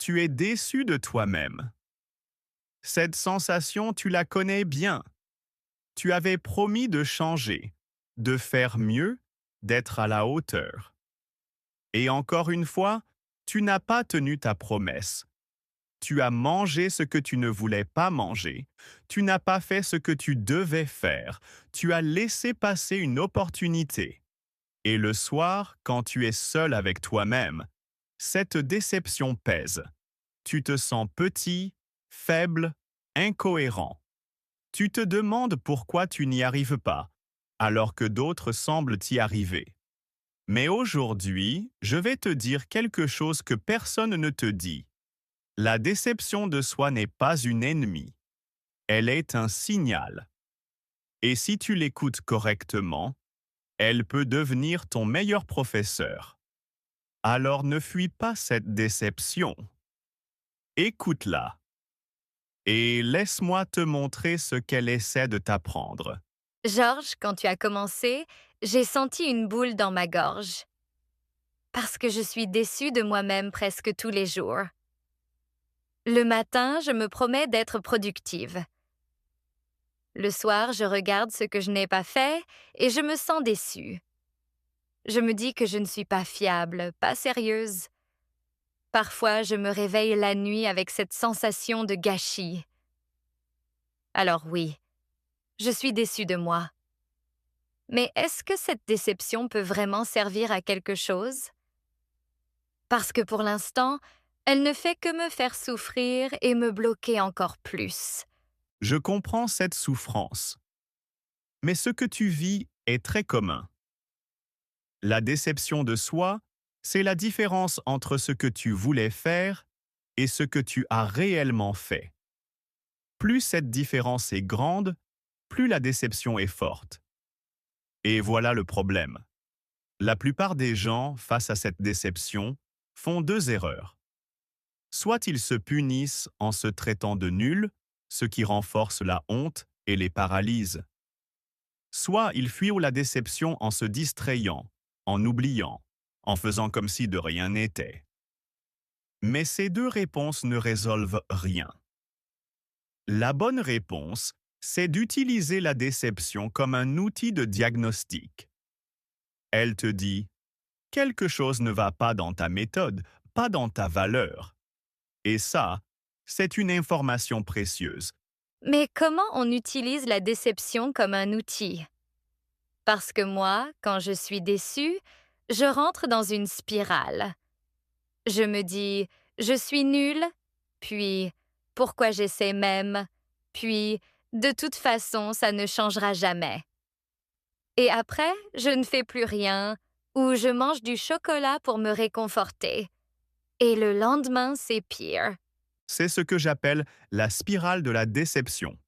tu es déçu de toi-même. Cette sensation, tu la connais bien. Tu avais promis de changer, de faire mieux, d'être à la hauteur. Et encore une fois, tu n'as pas tenu ta promesse. Tu as mangé ce que tu ne voulais pas manger. Tu n'as pas fait ce que tu devais faire. Tu as laissé passer une opportunité. Et le soir, quand tu es seul avec toi-même, cette déception pèse. Tu te sens petit, faible, incohérent. Tu te demandes pourquoi tu n'y arrives pas, alors que d'autres semblent y arriver. Mais aujourd'hui, je vais te dire quelque chose que personne ne te dit. La déception de soi n'est pas une ennemie. Elle est un signal. Et si tu l'écoutes correctement, elle peut devenir ton meilleur professeur. Alors ne fuis pas cette déception. Écoute-la. Et laisse-moi te montrer ce qu'elle essaie de t'apprendre. Georges, quand tu as commencé, j'ai senti une boule dans ma gorge. Parce que je suis déçue de moi-même presque tous les jours. Le matin, je me promets d'être productive. Le soir, je regarde ce que je n'ai pas fait et je me sens déçue. Je me dis que je ne suis pas fiable, pas sérieuse. Parfois, je me réveille la nuit avec cette sensation de gâchis. Alors oui, je suis déçue de moi. Mais est-ce que cette déception peut vraiment servir à quelque chose? Parce que pour l'instant, elle ne fait que me faire souffrir et me bloquer encore plus. Je comprends cette souffrance. Mais ce que tu vis est très commun. La déception de soi, c'est la différence entre ce que tu voulais faire et ce que tu as réellement fait. Plus cette différence est grande, plus la déception est forte. Et voilà le problème. La plupart des gens, face à cette déception, font deux erreurs. Soit ils se punissent en se traitant de nuls, ce qui renforce la honte et les paralyse. Soit ils fuient la déception en se distrayant, en oubliant, en faisant comme si de rien n'était. Mais ces deux réponses ne résolvent rien. La bonne réponse, c'est d'utiliser la déception comme un outil de diagnostic. Elle te dit, quelque chose ne va pas dans ta méthode, pas dans ta valeur. Et ça, c'est une information précieuse. Mais comment on utilise la déception comme un outil? Parce que moi, quand je suis déçue, je rentre dans une spirale. Je me dis, je suis nulle, puis pourquoi j'essaie même, puis de toute façon, ça ne changera jamais. Et après, je ne fais plus rien, ou je mange du chocolat pour me réconforter. Et le lendemain, c'est pire. C'est ce que j'appelle la spirale de la déception.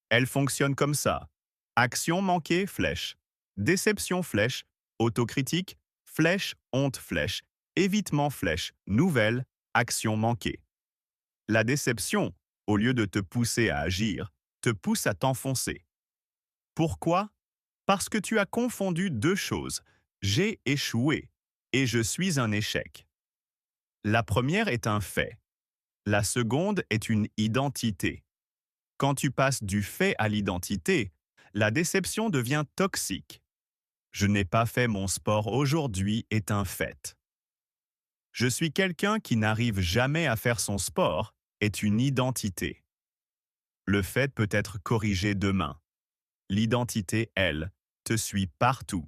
Elle fonctionne comme ça. Action manquée, flèche. Déception, flèche. Autocritique, flèche, honte, flèche. Évitement, flèche. Nouvelle, action manquée. La déception, au lieu de te pousser à agir, te pousse à t'enfoncer. Pourquoi? Parce que tu as confondu deux choses. J'ai échoué et je suis un échec. La première est un fait. La seconde est une identité. Quand tu passes du fait à l'identité, la déception devient toxique. Je n'ai pas fait mon sport aujourd'hui est un fait. Je suis quelqu'un qui n'arrive jamais à faire son sport est une identité. Le fait peut être corrigé demain. L'identité, elle, te suit partout.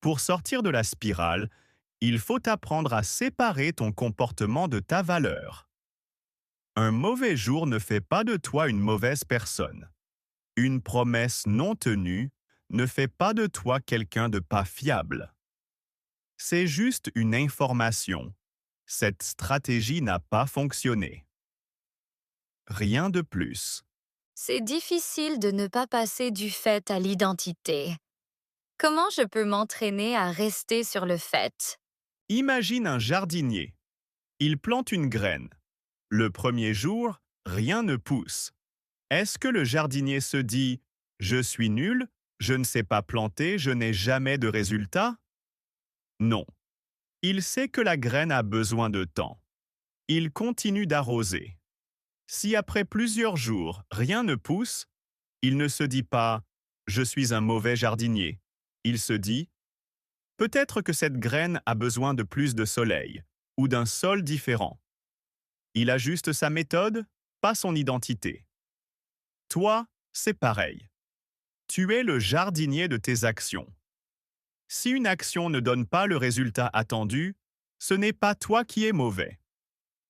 Pour sortir de la spirale, il faut apprendre à séparer ton comportement de ta valeur. Un mauvais jour ne fait pas de toi une mauvaise personne. Une promesse non tenue ne fait pas de toi quelqu'un de pas fiable. C'est juste une information. Cette stratégie n'a pas fonctionné. Rien de plus. C'est difficile de ne pas passer du fait à l'identité. Comment je peux m'entraîner à rester sur le fait? Imagine un jardinier. Il plante une graine. Le premier jour, rien ne pousse. Est-ce que le jardinier se dit ⁇ Je suis nul, je ne sais pas planter, je n'ai jamais de résultat ?⁇ Non. Il sait que la graine a besoin de temps. Il continue d'arroser. Si après plusieurs jours, rien ne pousse, il ne se dit pas « je suis un mauvais jardinier ». Il se dit « peut-être que cette graine a besoin de plus de soleil ou d'un sol différent ». Il ajuste sa méthode, pas son identité. Toi, c'est pareil. Tu es le jardinier de tes actions. Si une action ne donne pas le résultat attendu, ce n'est pas toi qui es mauvais.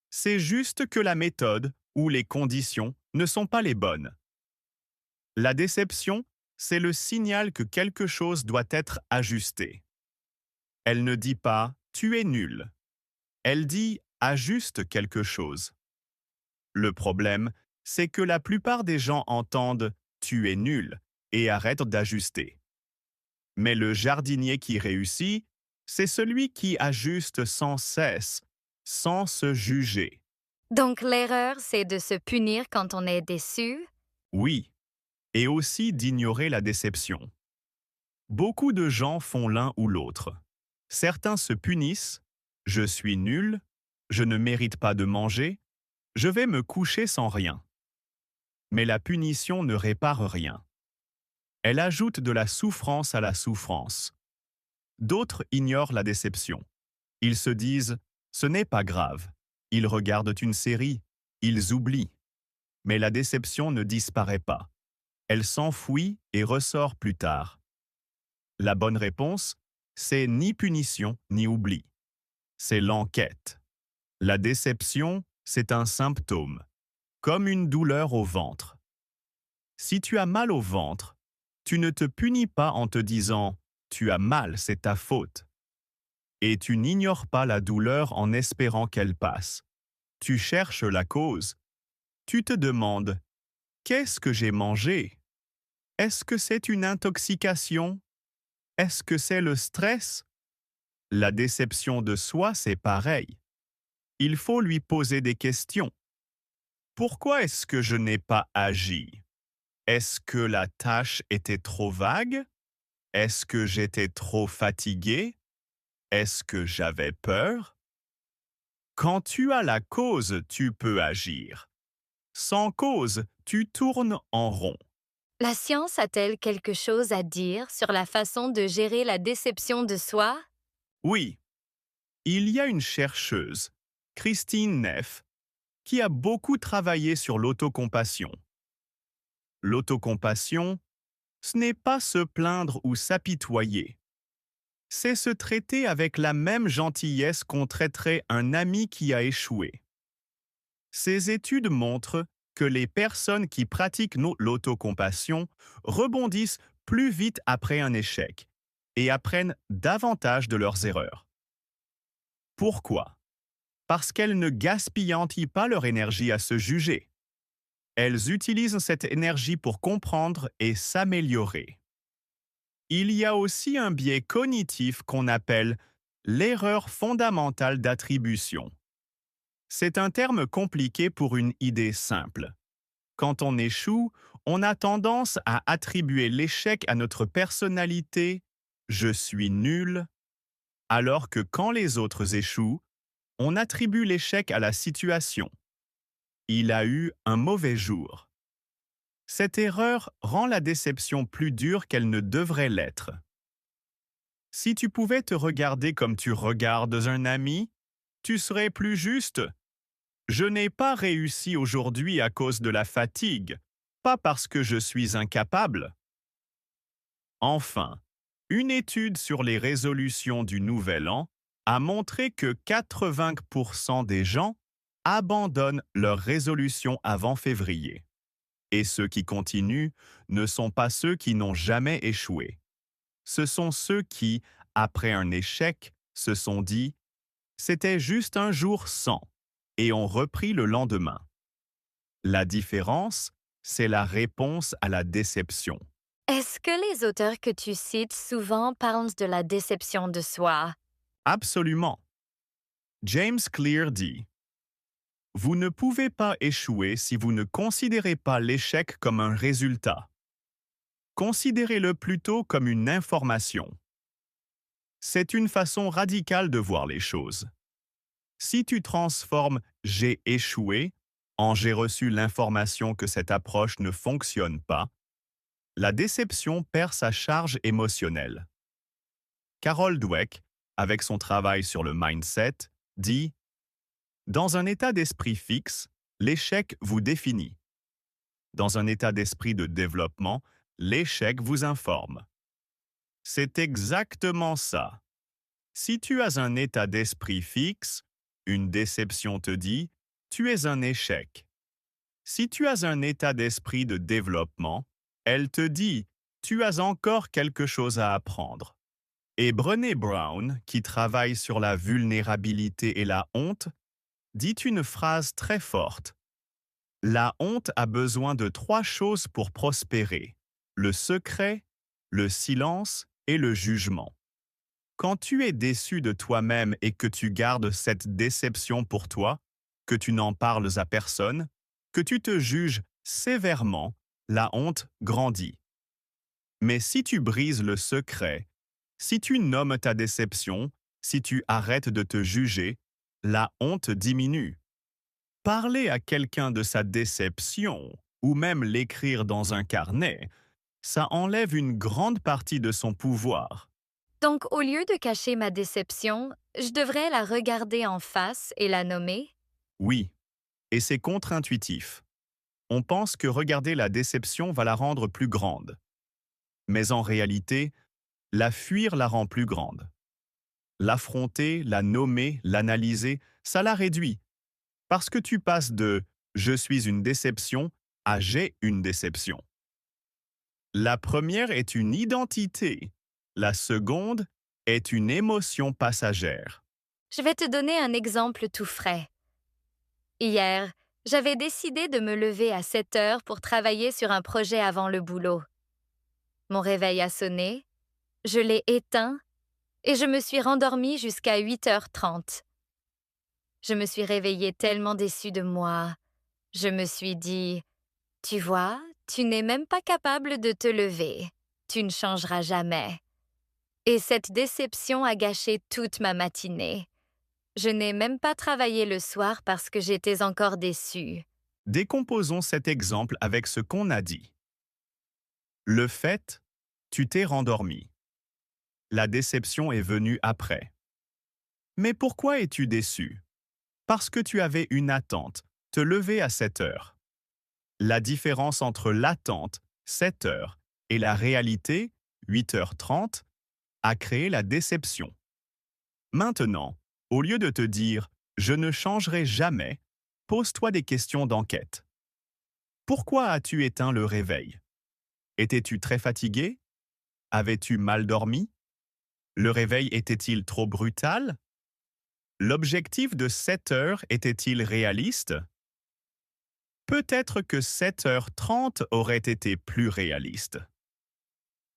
C'est juste que la méthode ou les conditions ne sont pas les bonnes. La déception, c'est le signal que quelque chose doit être ajusté. Elle ne dit pas « tu es nul ». Elle dit « ajuste quelque chose ». Le problème, c'est que la plupart des gens entendent « tu es nul » et arrêtent d'ajuster. Mais le jardinier qui réussit, c'est celui qui ajuste sans cesse, sans se juger. Donc l'erreur, c'est de se punir quand on est déçu. Oui, et aussi d'ignorer la déception. Beaucoup de gens font l'un ou l'autre. Certains se punissent, je suis nul, je ne mérite pas de manger, je vais me coucher sans rien. Mais la punition ne répare rien. Elle ajoute de la souffrance à la souffrance. D'autres ignorent la déception. Ils se disent « ce n'est pas grave ». Ils regardent une série, ils oublient. Mais la déception ne disparaît pas. Elle s'enfuit et ressort plus tard. La bonne réponse, c'est ni punition ni oubli. C'est l'enquête. La déception, c'est un symptôme, comme une douleur au ventre. Si tu as mal au ventre, tu ne te punis pas en te disant « tu as mal, c'est ta faute ». Et tu n'ignores pas la douleur en espérant qu'elle passe. Tu cherches la cause. Tu te demandes « qu'est-ce que j'ai mangé ? Est-ce que c'est une intoxication ? Est-ce que c'est le stress ? » La déception de soi, c'est pareil. Il faut lui poser des questions. Pourquoi est-ce que je n'ai pas agi ? Est-ce que la tâche était trop vague ? Est-ce que j'étais trop fatigué ? Est-ce que j'avais peur ? Quand tu as la cause, tu peux agir. Sans cause, tu tournes en rond. La science a-t-elle quelque chose à dire sur la façon de gérer la déception de soi? Oui, il y a une chercheuse, Christine Neff, qui a beaucoup travaillé sur l'autocompassion. L'autocompassion, ce n'est pas se plaindre ou s'apitoyer. C'est se traiter avec la même gentillesse qu'on traiterait un ami qui a échoué. Ces études montrent que les personnes qui pratiquent l'autocompassion rebondissent plus vite après un échec et apprennent davantage de leurs erreurs. Pourquoi ? Parce qu'elles ne gaspillent pas leur énergie à se juger. Elles utilisent cette énergie pour comprendre et s'améliorer. Il y a aussi un biais cognitif qu'on appelle l'erreur fondamentale d'attribution. C'est un terme compliqué pour une idée simple. Quand on échoue, on a tendance à attribuer l'échec à notre personnalité « je suis nul », alors que quand les autres échouent, on attribue l'échec à la situation. Il a eu un mauvais jour. Cette erreur rend la déception plus dure qu'elle ne devrait l'être. Si tu pouvais te regarder comme tu regardes un ami, tu serais plus juste. Je n'ai pas réussi aujourd'hui à cause de la fatigue, pas parce que je suis incapable. Enfin, une étude sur les résolutions du Nouvel An a montré que 80% des gens abandonnent leurs résolutions avant février. Et ceux qui continuent ne sont pas ceux qui n'ont jamais échoué. Ce sont ceux qui, après un échec, se sont dit « c'était juste un jour sans » et ont repris le lendemain. La différence, c'est la réponse à la déception. Est-ce que les auteurs que tu cites souvent parlent de la déception de soi? Absolument. James Clear dit « Vous ne pouvez pas échouer si vous ne considérez pas l'échec comme un résultat. Considérez-le plutôt comme une information. » C'est une façon radicale de voir les choses. Si tu transformes j'ai échoué en j'ai reçu l'information que cette approche ne fonctionne pas, la déception perd sa charge émotionnelle. Carol Dweck, avec son travail sur le mindset, dit dans un état d'esprit fixe, l'échec vous définit. Dans un état d'esprit de développement, l'échec vous informe. C'est exactement ça. Si tu as un état d'esprit fixe, une déception te dit tu es un échec. Si tu as un état d'esprit de développement, elle te dit tu as encore quelque chose à apprendre. Et Brené Brown, qui travaille sur la vulnérabilité et la honte, dit une phrase très forte. La honte a besoin de 3 choses pour prospérer: le secret, le silence et le jugement. Quand tu es déçu de toi-même et que tu gardes cette déception pour toi, que tu n'en parles à personne, que tu te juges sévèrement, la honte grandit. Mais si tu brises le secret, si tu nommes ta déception, si tu arrêtes de te juger, la honte diminue. Parler à quelqu'un de sa déception, ou même l'écrire dans un carnet, ça enlève une grande partie de son pouvoir. Donc, au lieu de cacher ma déception, je devrais la regarder en face et la nommer? Oui, et c'est contre-intuitif. On pense que regarder la déception va la rendre plus grande. Mais en réalité, la fuir la rend plus grande. L'affronter, la nommer, l'analyser, ça la réduit. Parce que tu passes de je suis une déception à j'ai une déception. La première est une identité. La seconde est une émotion passagère. Je vais te donner un exemple tout frais. Hier, j'avais décidé de me lever à 7 heures pour travailler sur un projet avant le boulot. Mon réveil a sonné, je l'ai éteint et je me suis rendormie jusqu'à 8h30. Je me suis réveillée tellement déçue de moi. Je me suis dit, tu vois, tu n'es même pas capable de te lever. Tu ne changeras jamais. Et cette déception a gâché toute ma matinée. Je n'ai même pas travaillé le soir parce que j'étais encore déçue. Décomposons cet exemple avec ce qu'on a dit. Le fait, tu t'es rendormi. La déception est venue après. Mais pourquoi es-tu déçu? Parce que tu avais une attente, te lever à 7 heures. La différence entre l'attente, 7 heures, et la réalité, 8h30, a créé la déception. Maintenant, au lieu de te dire « je ne changerai jamais », pose-toi des questions d'enquête. Pourquoi as-tu éteint le réveil? Étais-tu très fatigué? Avais-tu mal dormi? Le réveil était-il trop brutal? L'objectif de 7 heures était-il réaliste? Peut-être que 7h30 aurait été plus réaliste.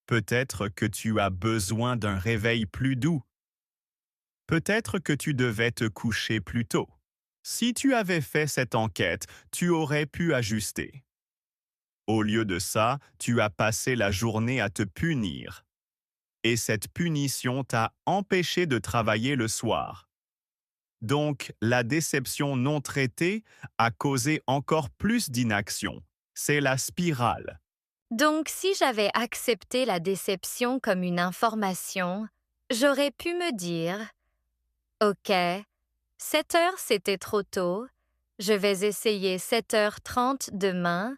Peut-être que tu as besoin d'un réveil plus doux. Peut-être que tu devais te coucher plus tôt. Si tu avais fait cette enquête, tu aurais pu ajuster. Au lieu de ça, tu as passé la journée à te punir. Et cette punition t'a empêché de travailler le soir. Donc, la déception non traitée a causé encore plus d'inaction. C'est la spirale. Donc, si j'avais accepté la déception comme une information, j'aurais pu me dire, OK, 7 heures c'était trop tôt, je vais essayer 7h30 demain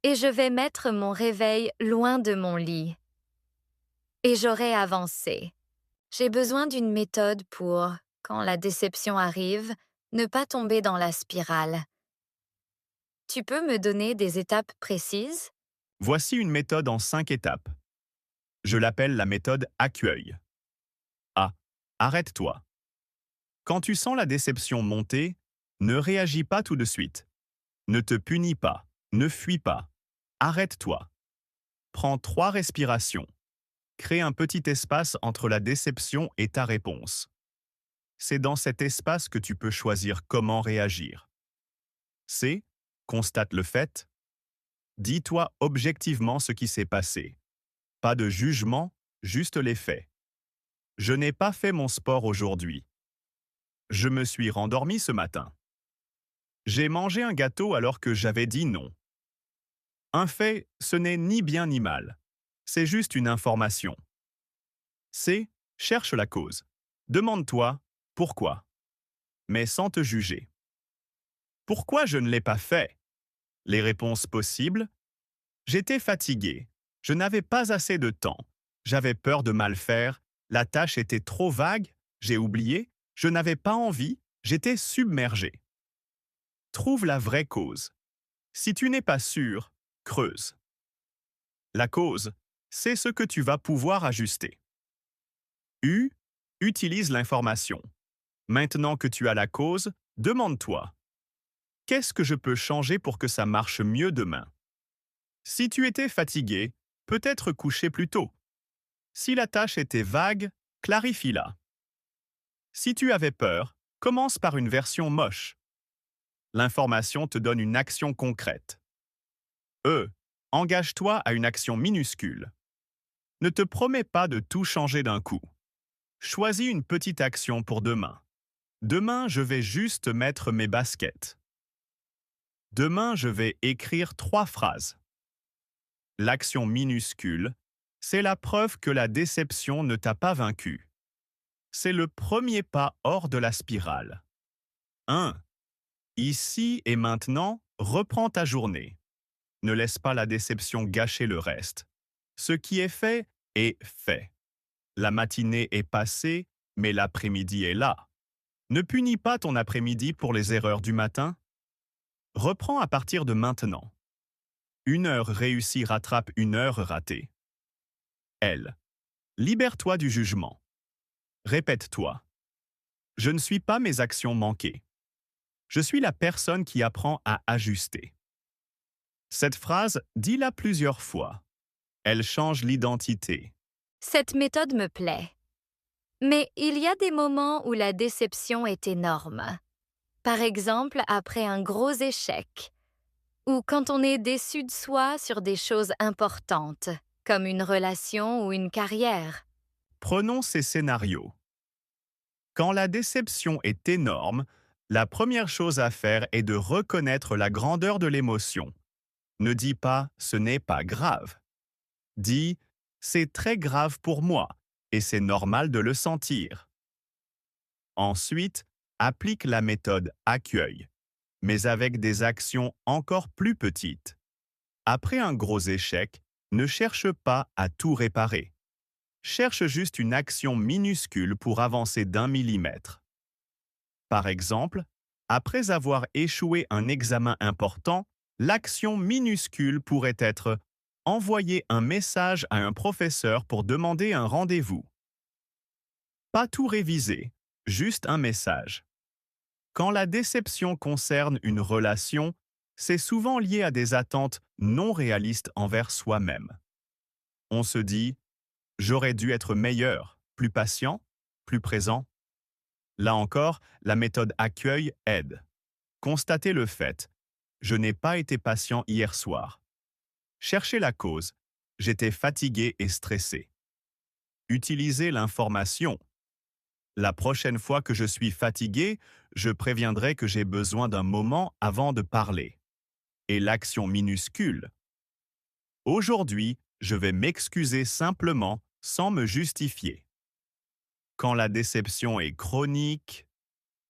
et je vais mettre mon réveil loin de mon lit. Et j'aurais avancé. J'ai besoin d'une méthode pour, quand la déception arrive, ne pas tomber dans la spirale. Tu peux me donner des étapes précises? Voici une méthode en 5 étapes. Je l'appelle la méthode accueil. A. Arrête-toi. Quand tu sens la déception monter, ne réagis pas tout de suite. Ne te punis pas, ne fuis pas. Arrête-toi. Prends 3 respirations. Crée un petit espace entre la déception et ta réponse. C'est dans cet espace que tu peux choisir comment réagir. C. Constate le fait. Dis-toi objectivement ce qui s'est passé. Pas de jugement, juste les faits. Je n'ai pas fait mon sport aujourd'hui. Je me suis rendormi ce matin. J'ai mangé un gâteau alors que j'avais dit non. Un fait, ce n'est ni bien ni mal. C'est juste une information. C. Cherche la cause. Demande-toi pourquoi, mais sans te juger. Pourquoi je ne l'ai pas fait? Les réponses possibles: j'étais fatigué, je n'avais pas assez de temps, j'avais peur de mal faire, la tâche était trop vague, j'ai oublié, je n'avais pas envie, j'étais submergé. Trouve la vraie cause. Si tu n'es pas sûr, creuse. La cause, c'est ce que tu vas pouvoir ajuster. U. Utilise l'information. Maintenant que tu as la cause, demande-toi: qu'est-ce que je peux changer pour que ça marche mieux demain? Si tu étais fatigué, peut-être coucher plus tôt. Si la tâche était vague, clarifie-la. Si tu avais peur, commence par une version moche. L'information te donne une action concrète. E. Engage-toi à une action minuscule. Ne te promets pas de tout changer d'un coup. Choisis une petite action pour demain. Demain, je vais juste mettre mes baskets. Demain, je vais écrire 3 phrases. L'action minuscule, c'est la preuve que la déception ne t'a pas vaincu. C'est le premier pas hors de la spirale. 1. Ici et maintenant, reprends ta journée. Ne laisse pas la déception gâcher le reste. Ce qui est fait. La matinée est passée, mais l'après-midi est là. Ne punis pas ton après-midi pour les erreurs du matin. Reprends à partir de maintenant. 1 heure réussie rattrape 1 heure ratée. L. Libère-toi du jugement. Répète-toi: je ne suis pas mes actions manquées. Je suis la personne qui apprend à ajuster. Cette phrase, dis-la plusieurs fois. Elle change l'identité. Cette méthode me plaît. Mais il y a des moments où la déception est énorme. Par exemple, après un gros échec, ou quand on est déçu de soi sur des choses importantes, comme une relation ou une carrière. Prenons ces scénarios. Quand la déception est énorme, la première chose à faire est de reconnaître la grandeur de l'émotion. Ne dis pas «ce n'est pas grave». Dis «c'est très grave pour moi et c'est normal de le sentir». Ensuite, applique la méthode accueil, mais avec des actions encore plus petites. Après un gros échec, ne cherche pas à tout réparer. Cherche juste une action minuscule pour avancer d'1 millimètre. Par exemple, après avoir échoué un examen important, l'action minuscule pourrait être envoyer un message à un professeur pour demander un rendez-vous. Pas tout réviser, juste un message. Quand la déception concerne une relation, c'est souvent lié à des attentes non réalistes envers soi-même. On se dit: j'aurais dû être meilleur, plus patient, plus présent. Là encore, la méthode accueil aide. Constatez le fait: je n'ai pas été patient hier soir. Cherchez la cause: j'étais fatigué et stressé. Utilisez l'information: la prochaine fois que je suis fatigué, je préviendrai que j'ai besoin d'un moment avant de parler. Et l'action minuscule: aujourd'hui, je vais m'excuser simplement sans me justifier. Quand la déception est chronique,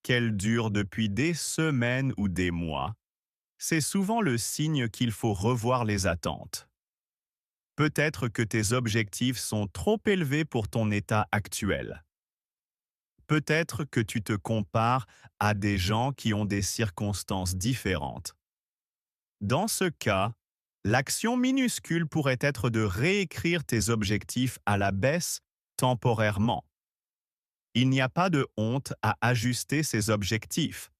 qu'elle dure depuis des semaines ou des mois, c'est souvent le signe qu'il faut revoir les attentes. Peut-être que tes objectifs sont trop élevés pour ton état actuel. Peut-être que tu te compares à des gens qui ont des circonstances différentes. Dans ce cas, l'action minuscule pourrait être de réécrire tes objectifs à la baisse temporairement. Il n'y a pas de honte à ajuster ses objectifs.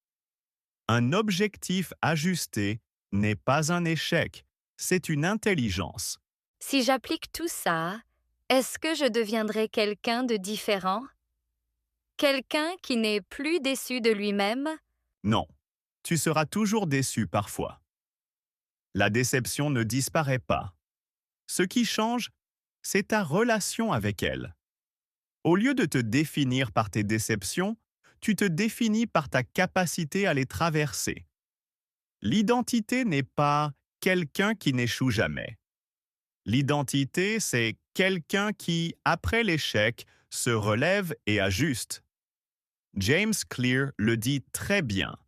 Un objectif ajusté n'est pas un échec, c'est une intelligence. Si j'applique tout ça, est-ce que je deviendrai quelqu'un de différent? Quelqu'un qui n'est plus déçu de lui-même? Non, tu seras toujours déçu parfois. La déception ne disparaît pas. Ce qui change, c'est ta relation avec elle. Au lieu de te définir par tes déceptions, Tu te définis par ta capacité à les traverser. L'identité n'est pas quelqu'un qui n'échoue jamais. L'identité, c'est quelqu'un qui, après l'échec, se relève et ajuste. James Clear le dit très bien.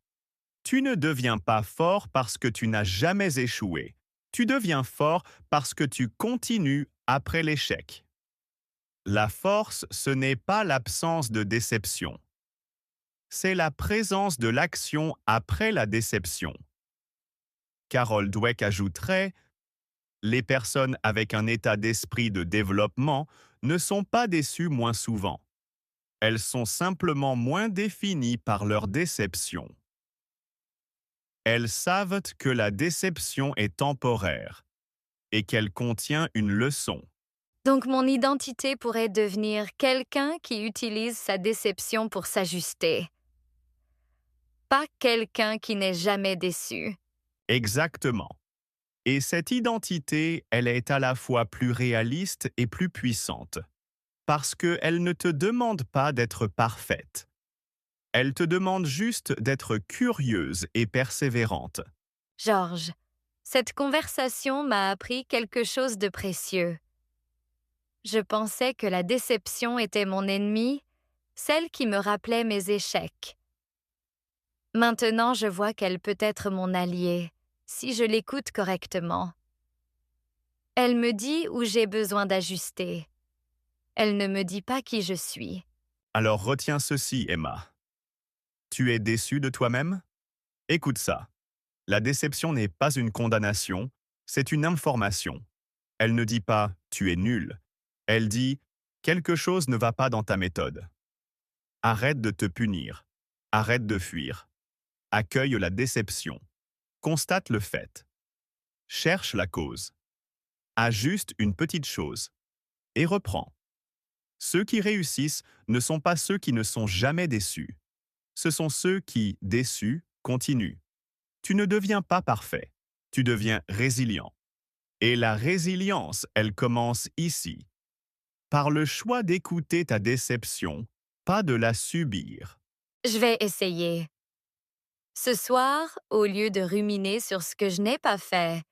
Tu ne deviens pas fort parce que tu n'as jamais échoué. Tu deviens fort parce que tu continues après l'échec. La force, ce n'est pas l'absence de déception. C'est la présence de l'action après la déception. Carol Dweck ajouterait: les personnes avec un état d'esprit de développement ne sont pas déçues moins souvent. Elles sont simplement moins définies par leur déception. Elles savent que la déception est temporaire et qu'elle contient une leçon. Donc mon identité pourrait devenir quelqu'un qui utilise sa déception pour s'ajuster. Pas quelqu'un qui n'est jamais déçu. Exactement. Et cette identité, elle est à la fois plus réaliste et plus puissante, parce qu'elle ne te demande pas d'être parfaite. Elle te demande juste d'être curieuse et persévérante. Georges, cette conversation m'a appris quelque chose de précieux. Je pensais que la déception était mon ennemie, celle qui me rappelait mes échecs. Maintenant, je vois qu'elle peut être mon alliée, si je l'écoute correctement. Elle me dit où j'ai besoin d'ajuster. Elle ne me dit pas qui je suis. Alors retiens ceci, Emma. Tu es déçue de toi-même? Écoute ça. La déception n'est pas une condamnation, c'est une information. Elle ne dit pas « tu es nul ». Elle dit « quelque chose ne va pas dans ta méthode ». Arrête de te punir. Arrête de fuir. Accueille la déception. Constate le fait. Cherche la cause. Ajuste une petite chose. Et reprends. Ceux qui réussissent ne sont pas ceux qui ne sont jamais déçus. Ce sont ceux qui, déçus, continuent. Tu ne deviens pas parfait. Tu deviens résilient. Et la résilience, elle commence ici. Par le choix d'écouter ta déception, pas de la subir. Je vais essayer. Ce soir, au lieu de ruminer sur ce que je n'ai pas fait,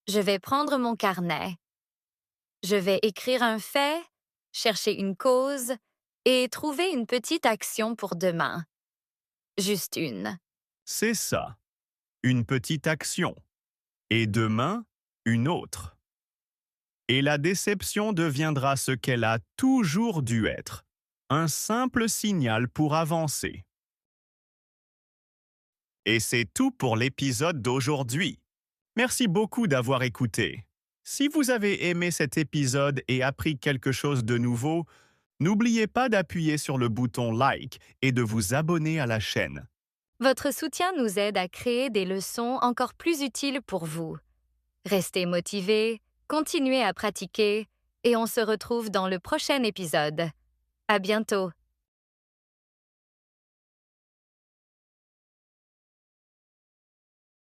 je vais prendre mon carnet. Je vais écrire un fait, chercher une cause et trouver une petite action pour demain. Juste une. C'est ça. Une petite action. Et demain, une autre. Et la déception deviendra ce qu'elle a toujours dû être. Un simple signal pour avancer. Et c'est tout pour l'épisode d'aujourd'hui. Merci beaucoup d'avoir écouté. Si vous avez aimé cet épisode et appris quelque chose de nouveau, n'oubliez pas d'appuyer sur le bouton like et de vous abonner à la chaîne. Votre soutien nous aide à créer des leçons encore plus utiles pour vous. Restez motivés, continuez à pratiquer et on se retrouve dans le prochain épisode. À bientôt!